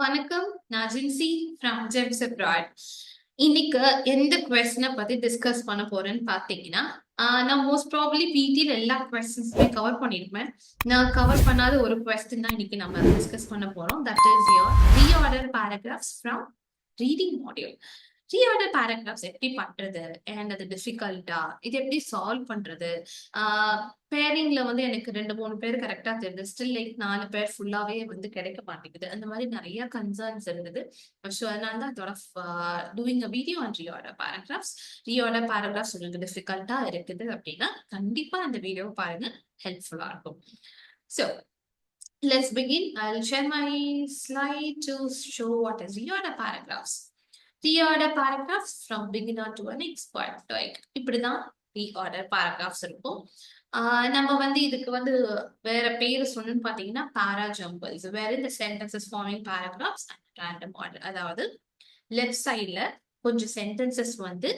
வணக்கம். நான் Jincy from gems abroad. இன்னைக்கு எந்த கொஸ்டினை பத்தி டிஸ்கஸ் பண்ண போறேன்னு பாத்தீங்கன்னா, நான் மோஸ்ட் ப்ராபப்லி பிடில எல்லா கொஸ்டின்ஸுமே கவர் பண்ணிருப்பேன். நான் கவர் பண்ணாத ஒரு கொஸ்டின் தான் இன்னைக்கு நம்ம டிஸ்கஸ் பண்ண போறோம். That is your reorder paragraphs from reading module. Reorder paragraphs எப்படி பண்றது அண்ட் அது டிஃபிகல்ட்டா, இது எப்படி சால்வ் பண்றது? பேரிங்ல வந்து எனக்கு 2-3 பேர் கரெக்டா தெரியுது. ஸ்டில் லைக் 4 பேர் ஃபுல்லாவே வந்து கிடைக்க மாட்டேங்குது. அந்த மாதிரி நிறைய கன்சர்ன்ஸ் இருந்தது. ஸோ அதனால தான் thought of doing a video on reorder paragraphs. Reorder paragraphs உங்களுக்கு டிஃபிகல்ட்டா இருக்குது அப்படின்னா கண்டிப்பா அந்த வீடியோவை பாருங்க, ஹெல்ப்ஃபுல்லா இருக்கும். So let's begin. I'll share my slide to show what is reorder paragraphs. Reorder paragraphs from beginner to an expert. Like இப்படிதான் reorder paragraphs இருக்கும். நம்ம வந்து இதுக்கு வந்து வேற பேரு சொல்லணும்னு பாத்தீங்கன்னா para jumbles, where in the sentences forming paragraphs and random order. அதாவது லெஃப்ட் சைட்ல கொஞ்சம் சென்டென்சஸ் வந்து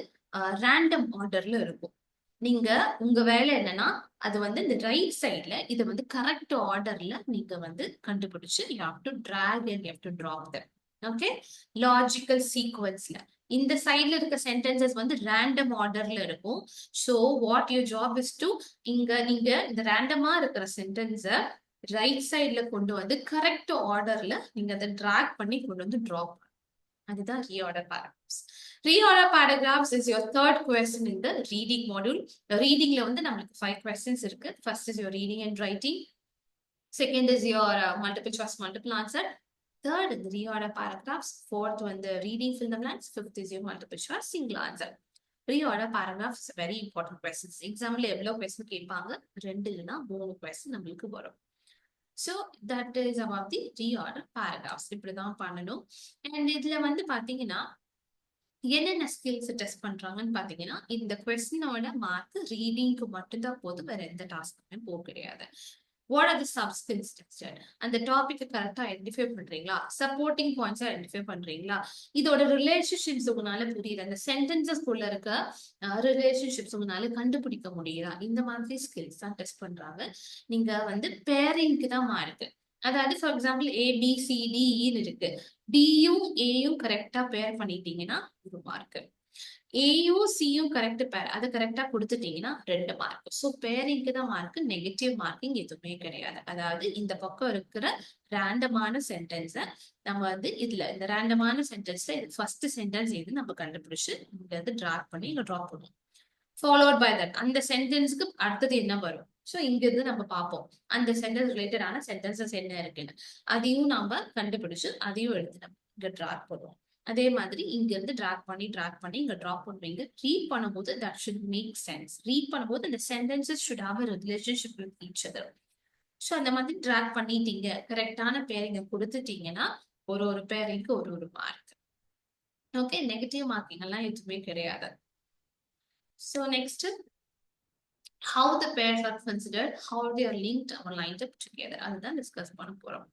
ரேண்டம் ஆர்டர்ல இருக்கும். நீங்க உங்க வேலை என்னன்னா அது வந்து இந்த ரைட் சைட்ல இதை வந்து கரெக்ட் ஆர்டர்ல நீங்க வந்து கண்டுபிடிச்சு you have to track and you have to drop them. Okay, logical சீக்வன்ஸ்ல இந்த சைட்ல இருக்க சென்டென்சஸ் வந்து ரேண்டம் ஆர்டர்ல இருக்கும். So what your job is to இங்க நீங்க இந்த ரேண்டமா இருக்கிற சென்டென்ஸை ரைட் சைட்ல கொண்டு வந்து கரெக்ட் ஆர்டர்ல நீங்க அதை டிராக் பண்ணி கொண்டு வந்து டிராப். அதுதான் reorder paragraphs. Reorder paragraphs is your third question in the reading module. Readingல வந்து நமக்கு 5 questions இருக்கு. First is your reading and writing. Second is your multiple choice, multiple answer. Third is the reorder paragraphs. Fourth one the reading fill the blanks. Fifth is your multiple choice, single answer. Reorder paragraphs is very important questions. Example எவ்வளவு question கேட்பாங்க? 2 இல்லைன்னா 3 question நம்மளுக்கு வரும். So that is about the reorder paragraphs. இப்படிதான் பண்ணணும். And இதுல வந்து பாத்தீங்கன்னா என்னென்ன ஸ்கில்ஸ் டெஸ்ட் பண்றாங்கன்னு பாத்தீங்கன்னா, இந்த கொஸ்டினோட மார்க் ரீடிங்க்கு மட்டும்தான் போதும், வேற எந்த டாஸ்க்குமே போக கிடையாது. What are the sub skills tested? அந்த டாபிக் கரெக்டா ஐடென்டிஃபை பண்றீங்களா? சப்போர்ட்டிங் பாயிண்ட்ஸ் ஐடென்டிஃபை பண்றீங்களா? இதோட ரிலேஷன்ஷிப்ஸ் உங்களால புரியுது, அந்த சென்டென்சஸ் குள்ள இருக்க ரிலேஷன்ஷிப்ஸ் உங்களால கண்டுபிடிக்க முடியுதா? இந்த மாதிரி ஸ்கில்ஸ் தான் டெஸ்ட் பண்றாங்க. நீங்க வந்து பேரிங்க்கு தான் மார்க். அதாவது ஃபார் எக்ஸாம்பிள் ABCDEன்னு இருக்கு. டியும் ஏயும் கரெக்டா பேர் பண்ணிட்டீங்கன்னா 1 மார்க். ஏயும் சியும் கரெக்ட் பேர், அதை கரெக்டா கொடுத்துட்டீங்கன்னா 2 மார்க். ஸோ பேரிங்க்கு தான் மார்க், நெகட்டிவ் மார்க்கிங் எதுவுமே கிடையாது. அதாவது இந்த பக்கம் இருக்கிற ரேண்டமான சென்டென்ஸை நம்ம வந்து இதுல இந்த ரேண்டமான சென்டென்ஸ்ல ஃபர்ஸ்ட் சென்டென்ஸ் எது நம்ம கண்டுபிடிச்சு இங்க வந்து டிராப் பண்ணி இங்க ட்ராப் பண்ணுவோம். ஃபாலோட் பை தட் அந்த சென்டென்ஸ்க்கு அடுத்தது என்ன வரும்? ஸோ இங்க இருந்து நம்ம பார்ப்போம் அந்த சென்டென்ஸ் ரிலேட்டடான சென்டென்சஸ் என்ன இருக்குன்னு. அதையும் நாம கண்டுபிடிச்சு அதையும் எடுத்து நம்ம இங்க டிராப் பண்ணுவோம். அதே மாதிரி இங்க இருந்து டிராக் பண்ணி இங்க டிராப் பண்ணுவீங்க. ரீட் பண்ணும்போது that should make sense. Read பண்ணும்போது இந்த sentences should have a relationship with each other. So அந்த மாதிரி டிராக் பண்ணிட்டீங்க, கரெக்டான பேரிங்க கொடுத்துட்டீங்கன்னா ஒரு பேரிங்க்கு ஒரு மார்க். ஓகே, நெகட்டிவ் மார்க்கிங் எல்லாம் எதுவுமே கிடையாது. So next, how the pairs are considered, how they are linked or lined up together. அதுதான் டிஸ்கஸ் பண்ண போறோம்.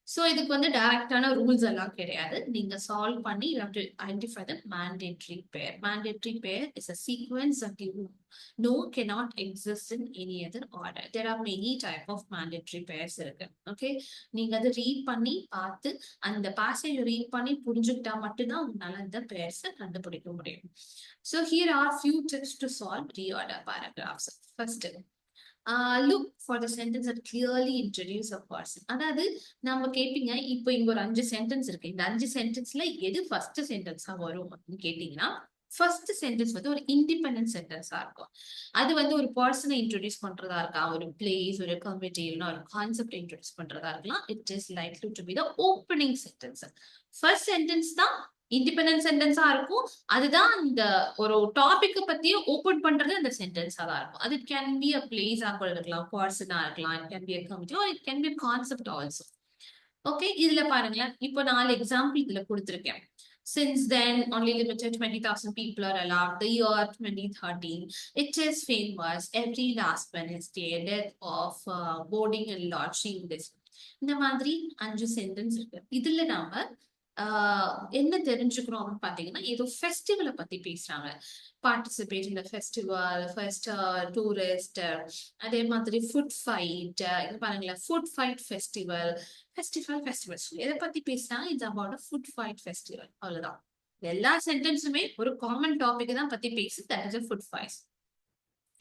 ஸோ இதுக்கு வந்து டைரக்டான ரூல்ஸ் எல்லாம் கிடையாது. நீங்க சால்வ் பண்ணி you have to identify the mandatory pair. Mandatory pair is a sequence that you know cannot exist in any other order. There are many type of mandatory pairs இருக்கு. Okay, நீங்க அதை read பண்ணி பார்த்து அந்த passage read பண்ணி புரிஞ்சுக்கிட்டா மட்டும்தான் உங்களால இந்த பேர்ஸை கண்டுபிடிக்க முடியும். So here are few tips to solve reorder paragraphs. First, look for the sentence that clearly introduce a person. அதாவது நம்ம கேட்பீங்க, இப்போ இங்க ஒரு 5 சென்டென்ஸ் இருக்கு. இந்த 5 சென்டென்ஸ்ல எது ஃபர்ஸ்ட் சென்டென்ஸா வரும் அப்படின்னு கேட்டீங்கன்னா, ஃபர்ஸ்ட் சென்டென்ஸ் வந்து ஒரு இண்டிபெண்டன்ட் சென்டென்ஸா இருக்கும். அது வந்து ஒரு பர்சனை இன்ட்ரோடியூஸ் பண்றதா இருக்கலாம், ஒரு பிளேஸ், ஒரு கமிட்டி, இல்லைன்னா ஒரு கான்செப்ட் இன்ட்ரோடியூஸ் பண்றதா இருக்கலாம். It is likely to be the opening sentence. First sentence தான் இண்டிபெண்டன்ட் சென்டென்ஸா இருக்கும். அதுதான் இந்த ஒரு டாபிக் பத்தியும் ஓபன் பண்றது அந்த சென்டென்ஸா தான் இருக்கும். அது கேன் பி அ பிளேஸா கூட இருக்கலாம், பர்சனா இருக்கலாம், it can be a committee R it can be a concept also. Okay, இதுல பாருங்களேன், இப்போ 4 எக்ஸாம்பிள் இதுல கொடுத்திருக்கேன். Since then, only limited 20,000 people are allowed. The year 2013, it is famous every last Wednesday, death of boarding and lodging this. இந்த மாதிரி 5 sentence இருக்கு. இதுல நாம என்ன தெரிஞ்சுக்கிறோம் அப்படின்னு பாத்தீங்கன்னா ஏதோ ஃபெஸ்டிவலை பத்தி பேசுறாங்க. பார்ட்டிசிபேட் இந்த ஃபெஸ்டிவல், ஃபர்ஸ்ட் டூரிஸ்ட், அதே மாதிரி ஃபுட் ஃபைட். இது பாருங்களேன், ஃபுட் ஃபைட் ஃபெஸ்டிவல், ஃபெஸ்டிவல் எதை பத்தி பேசுறாங்க? It's about food fight festival. அவ்வளவுதான். எல்லா சென்டென்ஸுமே ஒரு காமன் டாபிக் தான் பத்தி பேசு, that is food fight.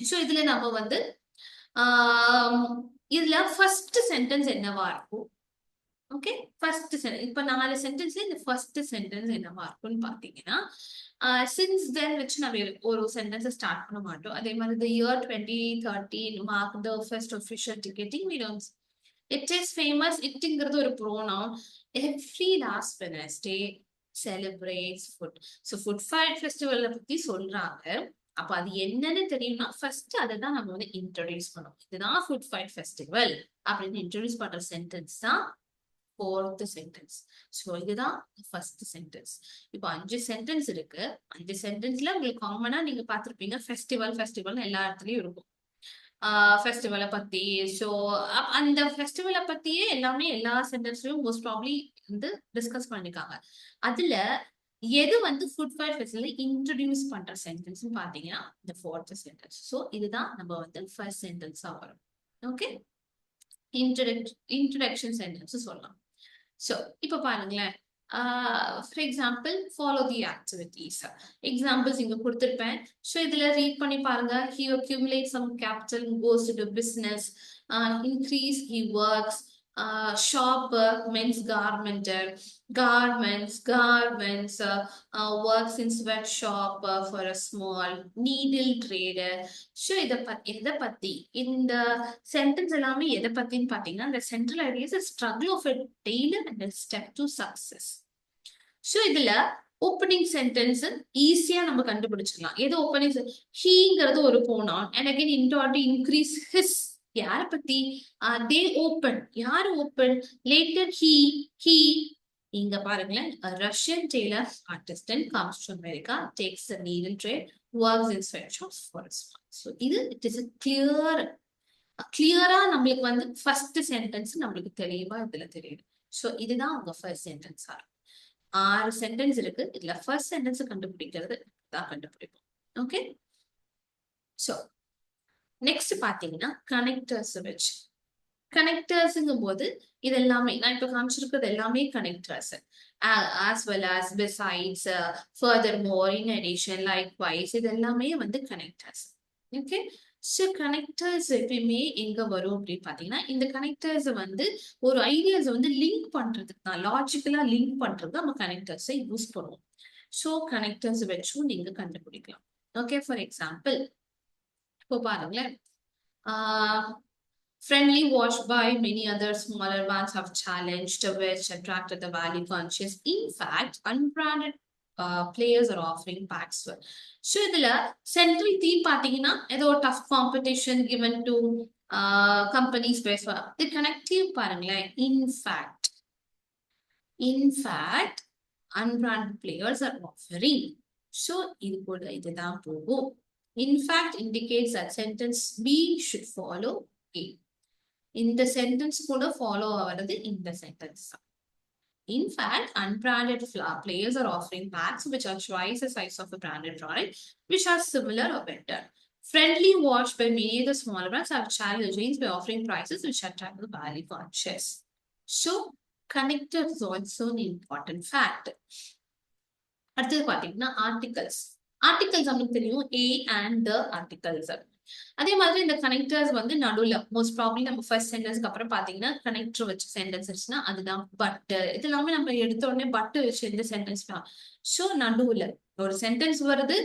So இதுல நம்ம வந்து இதுல ஃபர்ஸ்ட் சென்டென்ஸ் என்னவா இருக்கும்? ஓகே, ஃபர்ஸ்ட் சென்டென்ஸ் இப்ப 4 சென்டென்ஸ்ல இந்த ஃபர்ஸ்ட் சென்டென்ஸ் என்னவா இருக்கும்னு பாத்தீங்கன்னா, சின்ஸ் தென் வச்சு நம்ம ஒரு சென்டென்ஸ் ஸ்டார்ட் பண்ண மாட்டோம். அதே மாதிரி the year 2013 marked the first official ticketing meetings. It is famous. Itங்கிறது ஒரு pronoun. Every last Wednesday celebrates food. So food fight festival பத்தி சொல்றாங்க. அப்ப அது என்னன்னு தெரியும்னா ஃபர்ஸ்ட் அதை தான் நம்ம வந்து இன்ட்ரோடியூஸ் பண்ணோம். இதுதான் ஃபுட் ஃபைட் ஃபெஸ்டிவல் அப்படின்னு இன்ட்ரோடியூஸ் பண்ற சென்டென்ஸ் தான் fourth sentence. So இதுதான் first sentence. இப்போ 5 சென்டென்ஸ் இருக்கு. 5 சென்டென்ஸ்ல உங்களுக்கு காமனா நீங்க பார்த்திருப்பீங்க, ஃபெஸ்டிவல் எல்லா இடத்துலயும் இருக்கும். ஃபெஸ்டிவலை பத்தி. ஸோ அந்த ஃபெஸ்டிவலை பத்தியே எல்லாமே எல்லா சென்டென்ஸ்லயும் மோஸ்ட் ப்ராப்ளி வந்து டிஸ்கஸ் பண்ணிருக்காங்க. அதுல எது வந்து ஃபுட் ஃபைட் ஃபெஸ்டிவலை இன்ட்ரடியூஸ் பண்ற சென்டென்ஸ் பாத்தீங்கன்னா இந்த ஃபோர்த் சென்டென்ஸ். ஸோ இதுதான் நம்ம வந்து ஃபர்ஸ்ட் சென்டென்ஸா வரும். ஓகே, இன்ட்ரடக்ஷன் சென்டென்ஸ் சொல்லலாம். So, இப்போ பாருங்களேன், for example follow the activities. Examples இங்க கொடுத்துருப்பேன். ஸோ இதுல ரீட் பண்ணி பாருங்க. He accumulates some capital and goes to do business. Increase, he works. Shop, men's garments, works in sweatshop for a small needle trader. So எதை பத்தி இந்த sentence எல்லாமே எதை பத்தின்னு பாத்தீங்கன்னா, இந்த central idea is struggle of a tailor and step to success. So இதுல opening sentence ஈஸியா நம்ம கண்டுபிடிச்சிடலாம். எது ஓப்பனிங்? ஹீங்கிறது ஒரு போனான். And again increase his. யார பத்தி? They open. யாரு ஓப்பன்? Later he. இங்க பாருங்களேன், Russian tailor artisan comes to America, takes a needle trade, works in sweatshops for a small. So இது இட் இஸ் கிளியரா நம்மளுக்கு வந்து ஃபர்ஸ்ட் சென்டென்ஸ் நம்மளுக்கு தெளிவா இதுல தெரியுது. ஸோ இதுதான் உங்க ஃபர்ஸ்ட் சென்டென்ஸா இருக்கும். 6 சென்டென்ஸ் இருக்கு. இதுல ஃபர்ஸ்ட் சென்டென்ஸ் கண்டுபிடிக்கிறது தான் கண்டுபிடிப்போம். ஓகே, ஸோ நெக்ஸ்ட் பாத்தீங்கன்னா கனெக்டர்ஸ் வச்சு. கனெக்டர்ஸ்ங்கும் போது இது எல்லாமே நான் இப்ப காமிச்சிருக்கிறது எல்லாமே connectors. as well as besides, furthermore, in addition, likewise, இது எல்லாமே வந்து கனெக்டர்ஸ். ஓகே, ஸோ கனெக்டர்ஸ் எப்பயுமே எங்க வரும் அப்படின்னு பாத்தீங்கன்னா, இந்த கனெக்டர்ஸ் வந்து ஒரு ஐடியாஸ் வந்து லிங்க் பண்றதுக்கு தான், லாஜிக்கலா லிங்க் பண்றதுக்கு நம்ம கனெக்டர்ஸை யூஸ் பண்ணுவோம். ஸோ கனெக்டர்ஸ் வச்சும் நீங்க கண்டுபிடிக்கலாம். ஓகே, ஃபார் எக்ஸாம்பிள் இப்போ பாருங்களேன், friendly watched by many other smaller ones have challenged which attracted the value conscious. In fact, unbranded players are offering packs. So இதுல central theme பாத்தீங்கன்னா ஏதோ tough competition given to companies based. The connective பாருங்களேன், in fact unbranded players are offering. So இது கூட இதுதான் போகும். In fact indicates that sentence B should follow A. இந்த sentence கூட ஃபாலோ ஆகிறது இந்த சென்டென்ஸ் தான். In fact, unbranded players are offering packs which are twice the size of a branded product, which are similar or better. Friendly watched by many of the smaller brands have challenged chains by offering prices which attract the value conscious. So, connector is also an important fact. அடுத்தது பாத்தீங்கன்னா articles. Articles நமக்கு தெரியும், A and the articles. அதே மாதிரி இந்த connectors வந்து நடுவுல most probably நம்ம ஃபர்ஸ்ட் சென்டென்ஸ்க்கு அப்புறம் பாத்தீங்கன்னா கனெக்டர் வச்சு சென்டென்ஸ் இருந்துச்சுன்னா அதுதான் பட். இது எல்லாமே நம்ம எடுத்த உடனே பட் வச்சு எந்த சென்டென்ஸ் தான். ஸோ நடுவுல ஒரு சென்டென்ஸ் வருது,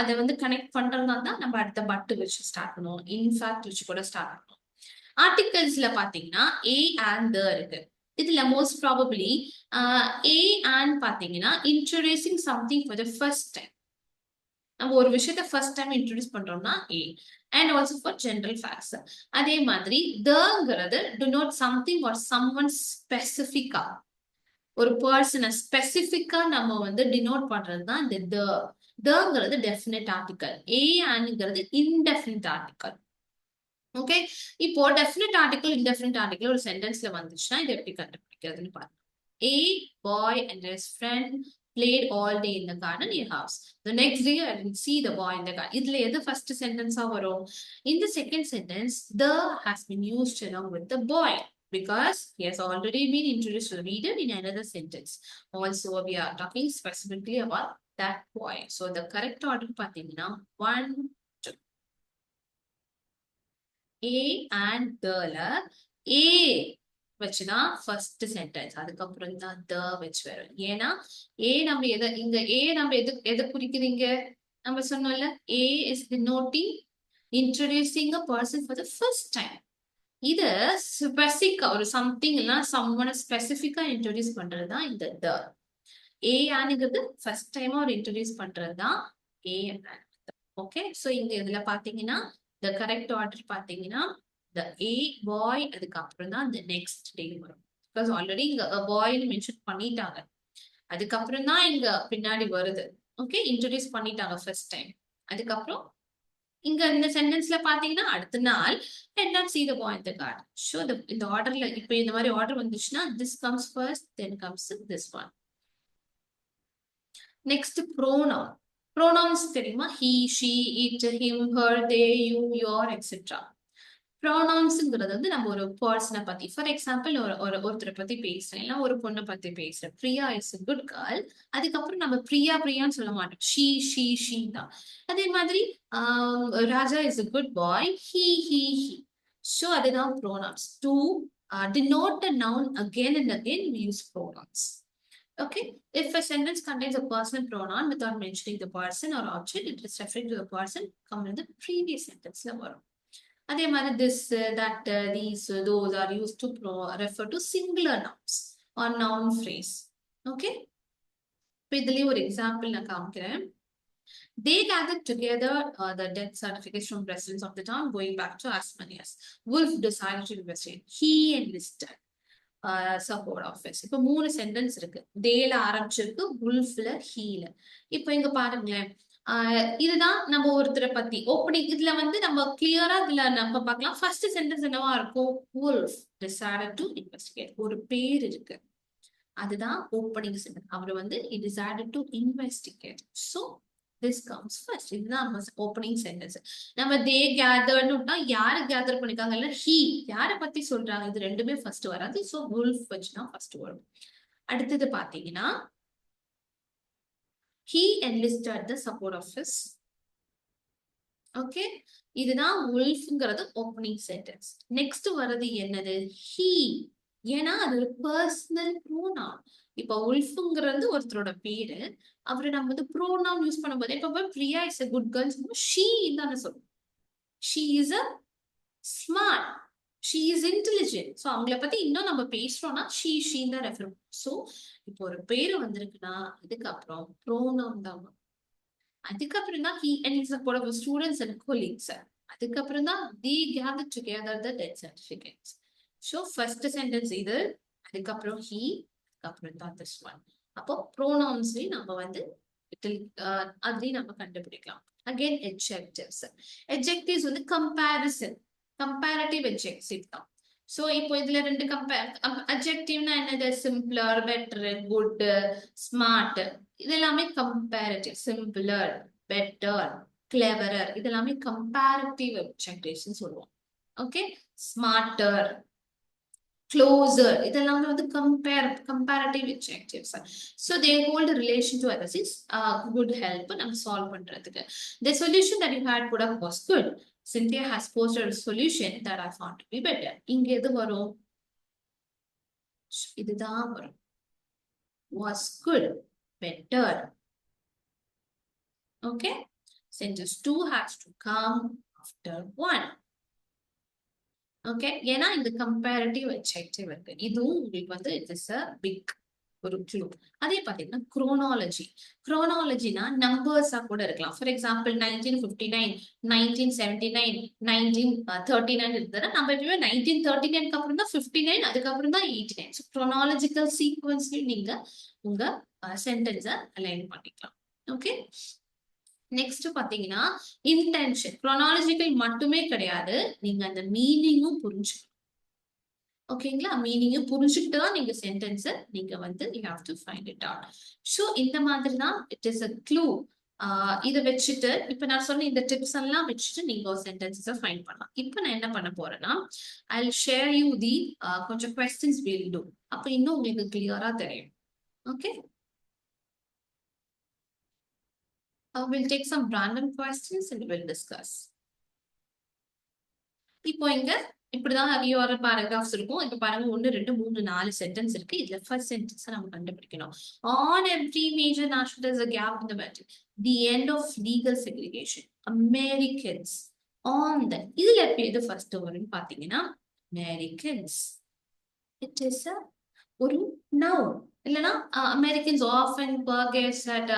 அதை வந்து கனெக்ட் பண்றதா தான் நம்ம அடுத்த பட் வச்சு ஸ்டார்ட் பண்ணுவோம். இன்ஃபேக்ட் வச்சு கூட ஸ்டார்ட் பண்ணுவோம். ஆர்டிகல்ஸ்ல பாத்தீங்கன்னா A and the இருக்கு. இதுல மோஸ்ட் ப்ராபப்ளி A and பாத்தீங்கன்னா introducing something for the first time. நம்ம ஒரு விஷயத்த ஃபர்ஸ்ட் டைம் இன்ட்ரோடியூஸ் பண்றோம்னா A. And also for general facts. அதே மாதிரி தங்கிறது டினோட் சம்திங் ஆர் சம்ஒன் ஸ்பெசிஃபிக்கா, ஒரு பர்சனை ஸ்பெசிஃபிக்கா நம்ம வந்து டினோட் பண்றது தான் இந்த தங்கிறது டெஃபினட் ஆர்டிகல். A அண்ட்ங்கிறது இன்டெஃபினட் ஆர்டிகல். ஓகே, இப்போ டெஃபினட் ஆர்டிகல் இன்டெஃபினட் ஆர்டிகல் ஒரு சென்டென்ஸ்ல வந்துச்சுன்னா இதை எப்படி கண்டுபிடிக்கிறதுன்னு பாருங்க. A boy and his friend played all day in the garden near house. The next day I didn't see the boy in the garden. இதுல எது first sentence ஆ வரும்? In the second sentence, the has been used along with the boy because he has already been introduced to the reader in another sentence. Also, we are talking specifically about that boy. So the correct order பாத்தீங்கன்னா 1, 2. A and the A வச்சுதான் first sentence, அதுக்கப்புறம் தான் த வச்சு வரும். ஏன்னா ஏ நம்ம இங்க ஏ நம்ம எதை குறிக்குதுங்க? நம்ம சொன்னோம்ல, ஏ is denoting introducing a person for the first time. இத ஸ்பெசிஃபிக்கா ஒரு சம்திங் இல்ல சம்மனை ஸ்பெசிஃபிக்கா இன்ட்ரோடியூஸ் பண்றதுதான் இந்த த. ஏ ஆனுங்கிறது ஃபர்ஸ்ட் டைமா ஒரு இன்ட்ரோடியூஸ் பண்றதுதான் ஏ. ஓகே, சோ இங்க இதுல பாத்தீங்கன்னா the correct order பாத்தீங்கன்னா the A boy அதுக்கப்புறம் தான் the next day வரும். பிகாஸ் ஆல்ரெடி இங்க பாய்னு மென்ஷன் பண்ணிட்டாங்க, அதுக்கப்புறம் தான் இங்க பின்னாடி வருது. ஓகே, இன்ட்ரோடியூஸ் பண்ணிட்டாங்க ஃபர்ஸ்ட் டைம். அதுக்கப்புறம் இங்க இந்த சென்டென்ஸ்ல பாத்தீங்கன்னா அடுத்த நாள் did not see the boy in the garden. Show இந்த ஆர்டர்ல இப்ப இந்த மாதிரி ஆர்டர் வந்துச்சுன்னா this comes first, then comes this one. Next pronoun. Pronouns தெரியுமா? he, she, it, him, her, they, you, your, etc. ப்ரோனவுன்ஸ்ங்கிறது வந்து நம்ம ஒரு பர்சனை பத்தி, ஃபார் எக்ஸாம்பிள் ஒருத்தரை பத்தி பேசுறேன், இல்ல ஒரு பொண்ணை பத்தி பேசுறேன். Priya is a good girl. அதுக்கப்புறம் நம்ம பிரியான்னு சொல்ல மாட்டோம், ஷீ தான். அதே மாதிரி Raja is a good boy, he. So அதுதான் pronouns. To denote a noun again and again we use pronouns. Okay, if a sentence contains a personal pronoun without mentioning the person or object, it is referring to the person come in the previous sentence la varum. அதே மாதிரி this, that, these, those are used to refer to singular nouns or noun phrase. Okay, இப்போ இதுலயே ஒரு example நான் காமிக்கிறேன். They gathered together the death certificates from residents of the town going back to Asmoneus. Wolf decided to investigate. He enlisted support office. இப்ப 3 sentence இருக்கு. டேல ஆரம்பிச்சிருக்கு, உல்ஃப்ல, ஹீல. இப்ப இங்க பாருங்களேன், இதுதான் நம்ம ஒருத்தரை பத்தி ஓப்பனிங். இதுல வந்து நம்ம கிளியரா இதுல நம்ம பார்க்கலாம். ஃபர்ஸ்ட் சென்டென்ஸ் என்னவா இருக்கும்? wolf decided to investigate. ஒரு பேர் இருக்கு, அதுதான் ஓப்பனிங் சென்டென்ஸ். அவர் வந்து he decided to investigate. So this comes first. இதுதான் நம்ம ஓப்பனிங் சென்டென்ஸ். நம்ம they gathered னுட்டா யாரு கேதர் பண்ணிருக்காங்க இல்ல he யாரை பத்தி சொல்றாங்க, இது ரெண்டுமே ஃபர்ஸ்ட் வராது. சோ wolf வச்சுதான் ஃபர்ஸ்ட் வரும். அடுத்தது பாத்தீங்கன்னா he enlisted the support of his. Okay, இதுதான் wolfங்கிறது ஓப்பனிங் சென்டென்ஸ். நெக்ஸ்ட் வர்றது என்னது? he. ஏன்னா அது ஒரு பர்சனல் ப்ரோனவுன். இப்ப உல்ஃப்ங்கிறது ஒருத்தரோட பேரு, அவரை நம்ம வந்து ப்ரோனவுன் யூஸ் பண்ணும்போது இப்ப Priya is a good girl, she தானே சொல்லுவோம். She is a smart, she is intelligent. So அவங்கள பத்தி இன்னும் நம்ம பேசுறோம்னா ஷீ தான் ரெஃபர். ஸோ இப்போ ஒரு பேரு வந்திருக்குன்னா அதுக்கப்புறம் ப்ரோனவுன் தான் வரும். அதுக்கப்புறம் தான் he and his support of students and colleagues. அதுக்கப்புறம் தான் they gathered together the death certificates. So first sentence இது, அதுக்கப்புறம் he, அதுக்கப்புறம் தான் this one. அப்போ ப்ரோனவுன்ஸ்லயும் நம்ம வந்து அதுலயும் நம்ம கண்டுபிடிக்கலாம். Again adjectives. adjectives வந்து கம்பேரிசன், கம்பேரிட்டிவ் adjective தான். சோ இப்போ இதுல ரெண்டு adjectiveனா என்னது? சிம்பிளர், பெட்டர், குட், ஸ்மார்ட், இதெல்லாமே கம்பேரிட்டிவ். சிம்பிளர், பெட்டர், கிளெவரர், இதெல்லாமே கம்பேரிட்டிவ் adjectives சொல்லுவோம். ஓகே, ஸ்மார்ட்டர், closer, இதெல்லாம் வந்து comparative adjectives. So they hold a relation to others. It's good help நம்ம solve பண்றதுக்கு. The solution that you had put up was good. Cynthia has posted a solution that I found to be better. இங்க எது வரும்? இதுதான் வரும். Was good, better. Okay, sentence 2 has to come after 1. Okay, ஏன்னா இந்த comparative adjective இருக்கு. இதுவும் உங்களுக்கு வந்து இட் இஸ் a பிக் ஒரு க்ளூ. அதே பாத்தீங்கன்னா குரோனாலஜினா நம்பர்ஸா கூட இருக்கலாம். ஃபார் எக்ஸாம்பிள் 1959, 1979, 1939 இருந்ததுன்னா நம்ம எப்பயுமே 1939 அப்புறம் தான் 59, அதுக்கப்புறம் தான் 89. ஸோ குரோனாலஜிக்கல் சீக்வன்ஸ்லயும் நீங்க உங்க சென்டென்ஸை அலைன் பண்ணிக்கலாம். ஓகே, நெக்ஸ்ட் பாத்தீங்கன்னா இன்டென்ஷன். குரோனாலஜிக்கல் மட்டுமே கிடையாது, நீங்க அந்த மீனிங்கும் புரிஞ்சுக்கணும். ஓகேங்களா? மீனிங்க புரிஞ்சுக்கிட்டு தான் நீங்க சென்டென்ஸ நீங்க வந்து you have to find it out. So இந்த மாதிரி தான் இட் இஸ் அ க்ளூ. இத வச்சுட்டு இப்ப நான் சொன்ன இந்த டிப்ஸ் எல்லாம் வச்சுட்டு நீங்க சென்டென்ஸஸ ஃபைண்ட் பண்ணலாம். இப்ப நான் என்ன பண்ண போறேன்னா, I will share you the கொஞ்சம் கொஸ்டின்ஸ் வில் டூ. அப்ப இன்னும் உங்களுக்கு கிளியரா தெரியும். Okay? We'll take some random questions and we'll discuss. இப்போ இங்க இப்படிதான் ஒரு பேராகிராஃப்ஸ் இருக்கும். இப்ப பாருங்க 1, 2, 3, 4 சென்டென்ஸ் இருக்கு. இதுல ஃபர்ஸ்ட் சென்டென்ஸ் நம்ம கண்டுபிடிக்கணும். On every major national there's a gap in the budget. The end of legal segregation. Americans on the இதுல எப்ப எது ஃபர்ஸ்ட் வரும்னு பாத்தீங்கன்னா Americans. It is a ஒரு noun. இல்லனா Americans often forget that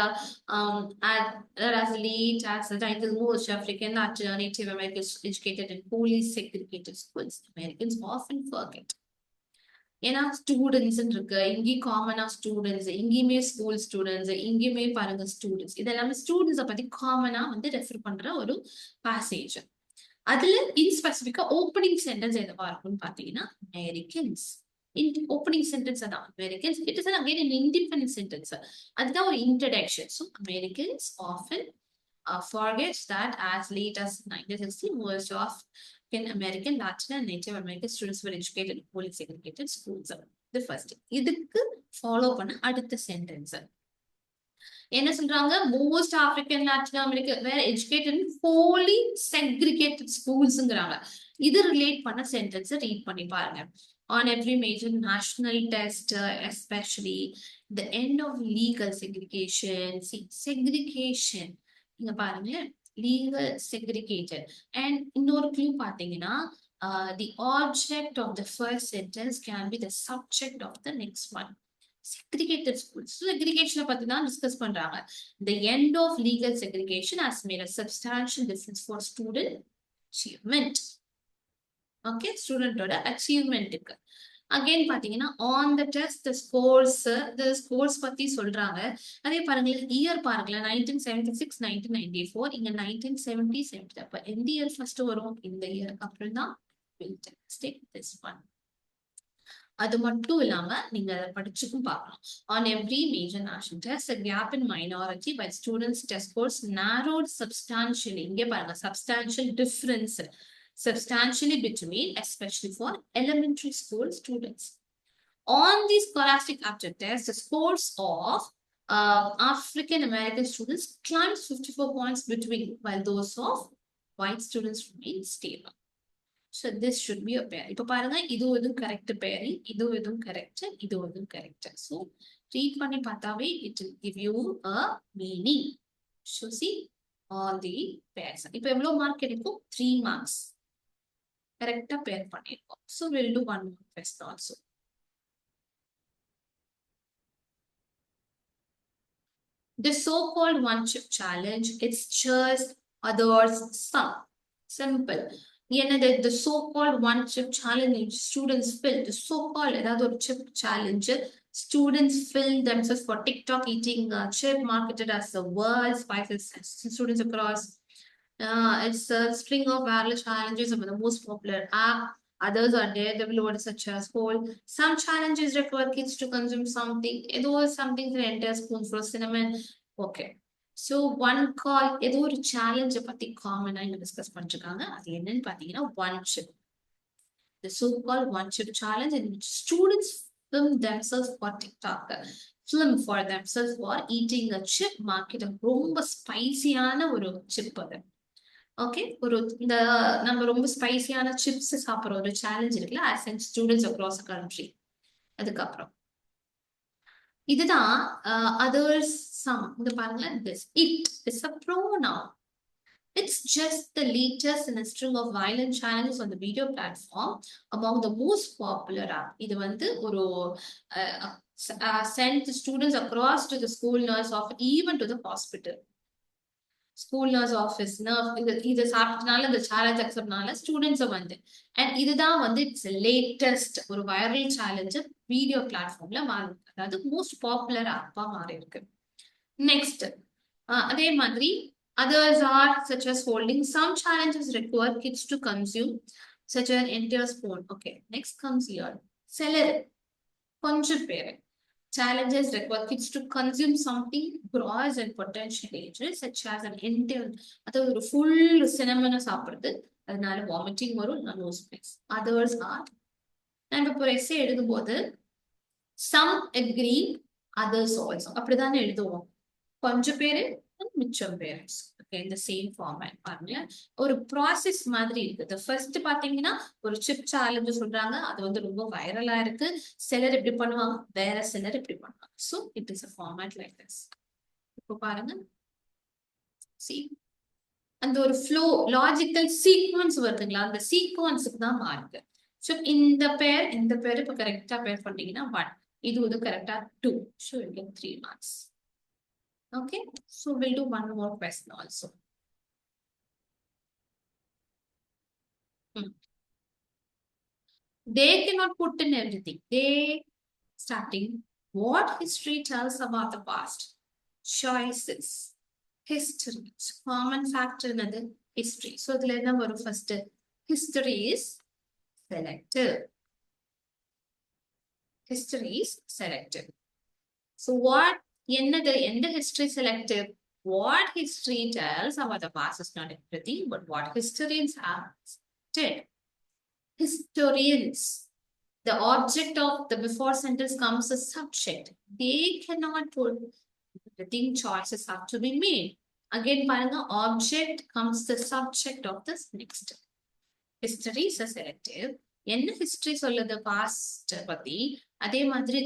as late as the time most African Native Americans educated in poorly segregated schools. Americans often forget. ஏன்னா students இருக்கு, இங்கேயும் காமனா ஸ்டூடெண்ட்ஸ், இங்கேயுமே ஸ்கூல் ஸ்டூடெண்ட்ஸ், இங்கேயுமே பாருங்க ஸ்டூடெண்ட்ஸ். இதெல்லாமே ஸ்டூடெண்ட்ஸை பத்தி காமனா வந்து ரெஃபர் பண்ற ஒரு பேசேஜ். அதுல இன் ஸ்பெசிபிக்கா ஓப்பனிங் சென்டென்ஸ் எதுவா இருக்கும்னு பாத்தீங்கன்னா Americans. Opening sentence are Americans. It is again an independent sentence. That's our introduction. So Americans often forget that as late as 1960, most of American, Latin, and Native American students were educated in poorly segregated schools. The first. இதுக்கு follow பண்ண அடுத்த sentence. என்ன சொல்றாங்க? Most African, Latin American were educated in poorly segregated schools-ங்கறாங்க. இது relate பண்ண sentence read பண்ணி பாருங்க. On every major national test, especially the end of legal segregation. See, segregation. இங்க பாருங்களேன், legal segregated. And இன்னொரு clue பாத்தீங்கன்னா, the object of the first sentence can be the subject of the next one. Segregated schools. So segregation பத்தி தான் discuss பண்றாங்க. The end of legal segregation has made a substantial difference for student achievement. Okay, ஸ்டூடெண்டோட அச்சீவ்மெண்ட்டுக்கு. Again பாத்தீங்கன்னா on the test the scores பத்தி சொல்றாங்க. அதே பாருங்களேன், இயர் பாருங்களேன், 1976, 1994, இங்க 1970, 70. அப்ப எந்த இயர் ஃபர்ஸ்ட் வரும்? இந்த இயர். அப்புறம் தான் this one. அது மட்டும் இல்லாம நீங்க அதை படிச்சுக்கும் பார்க்கலாம். On every major national test, a gap in minority by students' test scores narrowed substantially. இங்கே பாருங்க, substantial difference. Substantially between, especially for elementary school students. On the scholastic aptitude test, the scores of African American students climbed 54 points between, while those of white students remained stable. So this should be a pair. இப்போ பாருங்க, இதுவும் correct pairing, இதுவும் correct, இதுவும் correct. So read பண்ணி பார்த்தாவே it will give you a meaning. So see all the pairs. இப்போ எவ்வளவு mark கிடைக்கும்? 3 marks. கரெக்டா பேர் பண்ணிருக்கோம். So we'll do one more test also. The so-called one-chip challenge, it's just others some. Simple. என்னது? The so-called one-chip challenge students fill. The so-called ஏதாவது ஒரு chip challenge students fill themselves for TikTok eating chip marketed as the world's spices. Students across it's a string of wireless challenges of the most popular app. Others are daredevil, such as whole. Some challenges require kids to consume something. It was something to enter a spoonful of cinnamon. Okay. So one call, ஏதோ ஒரு challenge பத்தி காமனா இங்க discuss பண்ணிருக்காங்க. அது என்னன்னு பாத்தீங்கன்னா one chip. The so-called one chip challenge in which students film themselves for TikTok. Film for themselves for eating a chip market. ரொம்ப ஸ்பைசியான ஒரு chip அது. ஓகே, ஒரு இந்த நம்ம ரொம்ப ஸ்பைசியான சிப்ஸ் சாப்பிடுற ஒரு சேலஞ்ச் இருக்குல்ல, as in students across the country. அதுக்கப்புறம் இதுதான் others some. இங்க பாருங்களேன், this it is a pronoun. It's just the latest in a string of violent challenges on the video platform among the most popular app. இது வந்து ஒரு sent students across to the school nurse of even to the hospital. School nurse office இது சாப்பிட்டனால இந்த challenge அக்செப்ட்னால ஸ்டூடெண்ட்ஸை வந்து and இதுதான் வந்து it's latest ஒரு வைரல் சேலஞ்ச் வீடியோ பிளாட்ஃபார்ம்ல மாறி, அதாவது மோஸ்ட் பாப்புலர் ஆப்பா மாறி இருக்கு. நெக்ஸ்ட் அதே மாதிரி others are such as holding. Some challenges require kids to consume such an entire spoon. Okay, next comes here. சிலர் கொஞ்சம் பேர் challenges require kids to consume something gross and potentially dangerous such as an entire அதாவது ஒரு full cinnamon சாப்பிடுறது அதனால vomiting வரும் loose place others are நாங்க இப்போ எஸ்ஸே எழுதும்போது some agree others also அப்படிதானே எழுதுவோம் கொஞ்சம் பேரு மிச்சம் பேரண்ட்ஸ் இந்த சேம் ஃபார்மேட் பாருங்க ஒரு ப்ராசஸ் மாதிரி இருக்குது ஃபர்ஸ்ட் பாத்தீங்கன்னா ஒரு சிப் சேலஞ்ச் சொல்றாங்க அது வந்து ரொம்ப வைரலா இருக்கு சிலர் இப்படி பண்ணுவாங்க வேற சிலர் இப்படி பண்ணுவாங்க so it is a format like this இப்போ பாருங்க see அந்த ஒரு ஃப்ளோ லாஜிக்கல் சீக்வன்ஸ் வருதுங்களா அந்த சீக்வன்ஸுக்கு தான் மார்க் ஸோ இந்த பேர் இப்போ கரெக்டா பேர் பண்ணீங்கன்னா 1 இது வந்து கரெக்டா 2 so you get 3 marks. Okay, so we'll do one more question also. They cannot put in everything. They starting what history tells about the past. Choices, history, common factor another history. So the number first history is selective. History is selective. So what in the history selective? What history tells about the past is not everything, but what historians have said. Historians, the object of the before sentence comes as subject. They cannot put everything, choices have to be made. Again, the object comes the subject of this next. History is a selective. என்ன history சொல்லுது past பத்தி அதே மாதிரி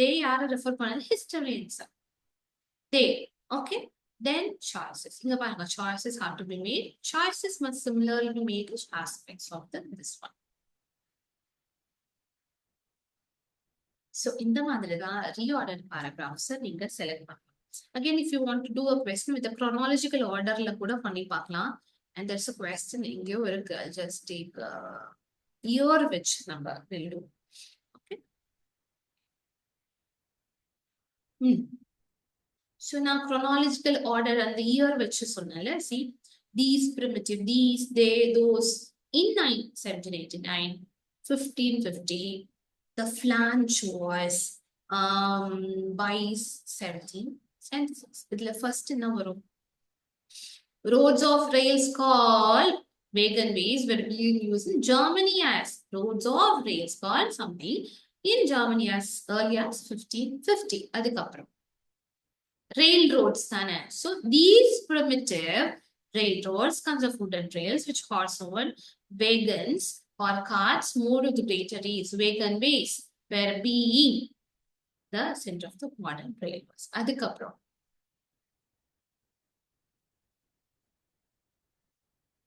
they யாரை refer பண்ணது historians they okay then choices இங்க பாருங்க choices have to be made choices must similarly be made to aspects of this one so இந்த மாதிரி தான் reordered paragraphs நீங்க select பண்ணலாம் again if you want to do a question with a chronological orderல கூட பண்ணி பார்க்கலாம் and there's a question இங்கேயோ இருக்கு I'll just take year which number will do okay so now chronological order and the year which சொன்னல see these primitive these they those in 1789 1550 the flange was by 1776 இதுல first என்ன வரும் roads of rails called wagon ways were being used in Germany as roads of rails called something in Germany as early as 1550. அதுக்கப்புறம் railroads தானே. So these primitive railroads consist of wooden rails which horse on wagons or carts moved to greater rails. Wagon ways were being the center of the modern railways. அதுக்கப்புறம்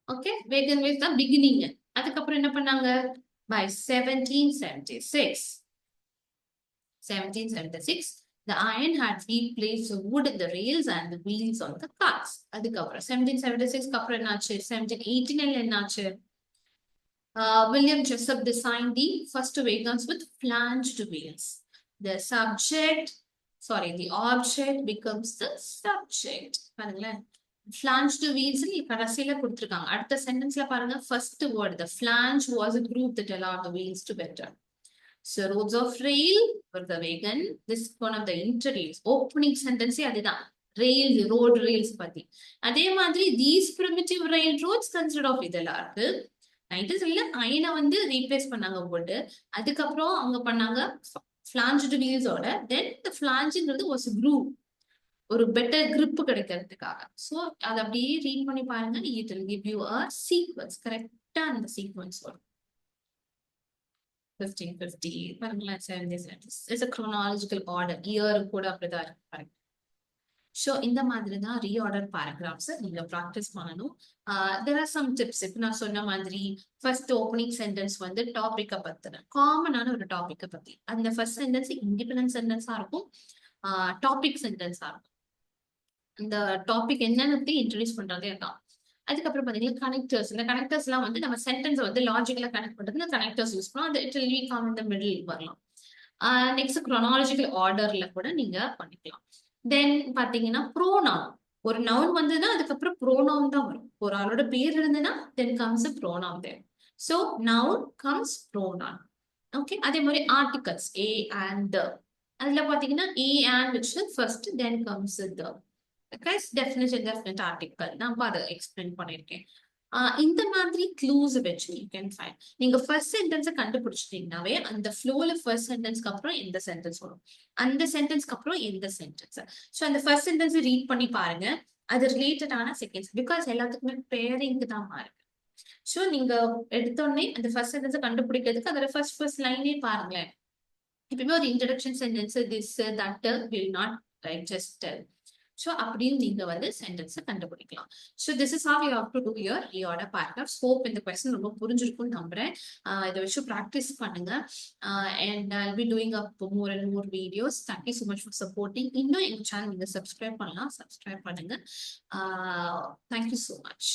okay wagon ways the beginning அதுக்கப்புறம் என்ன பண்ணாங்க by 1776 the iron had replaced the wood in the rails and the wheels on the carts அதுக்கப்புறம் 1776 அப்புறம் என்னாச்சு 1789 என்னாச்சு William Jessup designed the first wagons with flanged wheels the object becomes the subject பாருங்களேன் flanged wheels கடைசியில கொடுத்திருக்காங்க அடுத்த சென்டென்ஸ்ல பாருங்க first word the flange was a group that allowed the wheels to better so roads of rail for the wagon this one of the interrails opening sentence அதுதான் rails road rails பத்தி அதே மாதிரி these primitive railroads consisted of இதெல்லாம் இருக்கு 90s அயனை வந்து replace பண்ணாங்க போட்டு அதுக்கப்புறம் அவங்க பண்ணாங்க flanged wheels ஓட then the flangeங்கிறது was a group ஒரு பெட்டர் grip கிடைக்கிறதுக்காக சோ அத அப்படியே ரீட் பண்ணி பாருங்க it will give you a sequence கரெக்ட்டா அந்த சீக்வென்ஸ் வரும் 1550 பாருங்களா 1776 is a chronological order year கூட அப்படிதான் இருக்கு பாருங்க சோ இந்த மாதிரி தான் ரீஆர்டர் பாராகிராஃப்ஸ் நீங்க பிராக்டிஸ் பண்ணனும் there are some tips இப்ப நான் சொன்ன மாதிரி ஃபர்ஸ்ட் ஓபனிங் சென்டென்ஸ் வந்து டாபிக்க பத்தின காமனான ஒரு டாபிக்க பத்தி அந்த ஃபர்ஸ்ட் சென்டென்ஸ் இண்டிபெண்டன்ட் சென்டென்ஸா இருக்கும் டாபிக் சென்டென்ஸா இருக்கும் இந்த டாபிக் என்னன்னு இன்ட்ரோடியூஸ் பண்றதே தான் அதுக்கப்புறம் பாத்தீங்கன்னா கனெக்டர்ஸ் இந்த கனெக்டர்ஸ் எல்லாம் வந்து நம்ம சென்டென்ஸ் வந்து லாஜிக்கலா கனெக்ட் பண்றது கனெக்டர்ஸ் யூஸ் பண்ணோம் அது it will be come in the middle வரலாம் நெக்ஸ்ட் chronological ஆர்டர்ல கூட நீங்க பண்ணிக்கலாம் தென் பாத்தீங்கன்னா ப்ரோனவுன் ஒரு நவுன் வந்ததுன்னா அதுக்கப்புறம் ப்ரோனவுன் தான் வரும் ஒரு ஆளோட பேர் இருந்ததுன்னா then comes a pronoun there so noun comes pronoun okay. அதே மாதிரி ஆர்டிகல்ஸ் ஏ அண்ட் த. அதுல பாத்தீங்கன்னா ஏ அண்ட் வச்சு ஃபர்ஸ்ட் தென் கம்ஸ் த. டெஃபினிஷன் டெஃபினட் ஆர்டிகல் நான் அதை எக்ஸ்பிளைன் பண்ணியிருக்கேன். இந்த மாதிரி க்ளூஸ் வச்சு யூ கேன் ஃபைண்ட். நீங்க ஃபர்ஸ்ட் சென்டென்ஸை கண்டுபிடிச்சிட்டீங்கன்னாவே அந்த ஃப்ளோல ஃபர்ஸ்ட் சென்டென்ஸ்க்கு அப்புறம் எந்த சென்டென்ஸ் வரும், அந்த சென்டென்ஸ்க்கு அப்புறம் எந்த சென்டென்ஸ். ஸோ அந்த ஃபர்ஸ்ட் சென்டென்ஸ் ரீட் பண்ணி பாருங்க, அது ரிலேட்டடான செகண்ட்ஸ். பிகாஸ் எல்லாத்துக்குமே பேரிங் தான் மாறுது. ஸோ நீங்க எடுத்தோடனே அந்த ஃபர்ஸ்ட் சென்டென்ஸை கண்டுபிடிக்கிறதுக்கு அதோட ஃபர்ஸ்ட் லைனே பாருங்களேன். எப்பயுமே ஒரு introduction sentence this that will not write just tell. So அப்படியும் நீங்க வந்து சென்டென்ஸை கண்டுபிடிக்கலாம். So this is how you how to do your ரியோட பேராகிராஃப். ஹோப் இந்த கொஸ்டின் ரொம்ப புரிஞ்சிருக்கும்னு நம்புறேன். இதை வச்சு ப்ராக்டிஸ் பண்ணுங்க. And I be doing up more and more videos. Thank you so much for supporting. இன்னும் எங்க சேனல் நீங்க சப்ஸ்கிரைப் பண்ணலாம், சப்ஸ்கிரைப் பண்ணுங்க. Thank you so much.